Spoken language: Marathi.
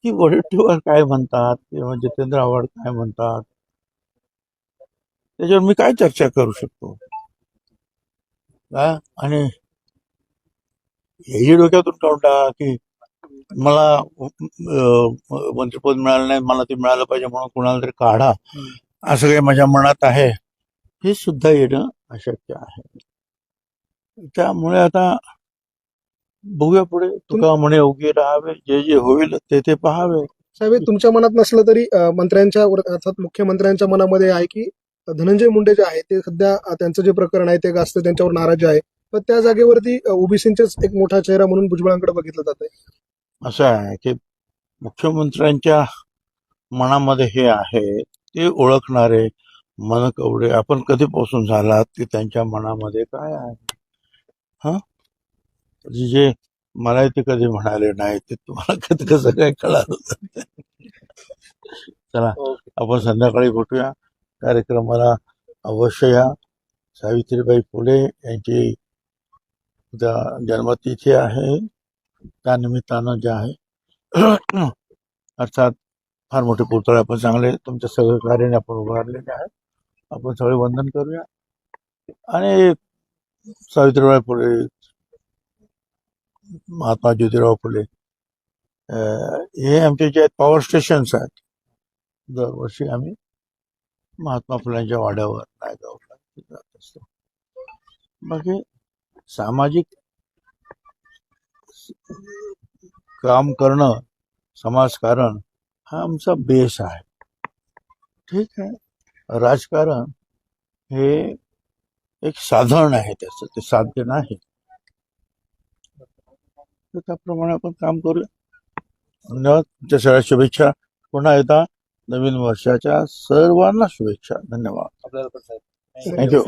की वडेट्टीवार काय म्हणतात किंवा जितेंद्र आव्हाड काय म्हणतात त्याच्यावर मी काय चर्चा करू शकतो का? आणि हेही डोक्यातून काढून टाका की मला मंत्रिपद मिळालं नाही, मला ते मिळालं पाहिजे म्हणून कुणाला तरी काढा, असं काही माझ्या मनात आहे, हे सुद्धा येणं अशक्य आहे. त्यामुळे आता बघूया पुढे. तुका म्हणे उगी राहावे, जे जे होईल ते ते पाहावे. साहेब, हे तुमच्या मनात नसलं तरी मंत्र्यांच्या अर्थात मुख्यमंत्र्यांच्या मनामध्ये आहे की धनंजय मुंडे जे आहे ते सध्या त्यांचं जे प्रकरण आहे ते जास्त त्यांच्यावर नाराजी आहे, पण त्या जागेवरती ओबीसींचेच एक मोठा चेहरा म्हणून भुजबळांकडे बघितलं जात आहे. असं आहे की मुख्यमंत्र्यांच्या मनामध्ये हे आहे ते ओळखणारे मनकवडे आपण कधीपासून झालात की त्यांच्या मनामध्ये काय आहे. हा, जे मला ते कधी म्हणाले नाही ते तुम्हाला कधी कसं काय कळालं. चला, आपण संध्याकाळी भेटूया. कार्यक्रमाला अवश्य या. सावित्रीबाई फुले यांची उद्या जन्मतिथी आहे, त्यानिमित्तानं जे आहे अर्थात फार मोठे पुतळे आपण चांगले तुमच्या सहकार्याने आपण उभारलेले आहेत. आपण सगळे वंदन करूया. आणि सावित्रीबाई फुले, महात्मा ज्योतिराव फुले हे आमचे जे पॉवर स्टेशन्स आहेत, दरवर्षी आम्ही महात्मा फुल्यांच्या वाड्यावर नायगावला जात असतो. बाकी सामाजिक काम करणं, समाजकारण हा आमचा बेस आहे. ठीक आहे, राजकारण हे एक साधन आहे, त्याचं ते साध्य नाही. तर त्याप्रमाणे आपण काम करूया. धन्यवाद. तुमच्या सगळ्या शुभेच्छा. पुन्हा एकदा नवीन वर्षाच्या सर्वांना शुभेच्छा. धन्यवाद. आपल्याला पण साहेब थँक्यू.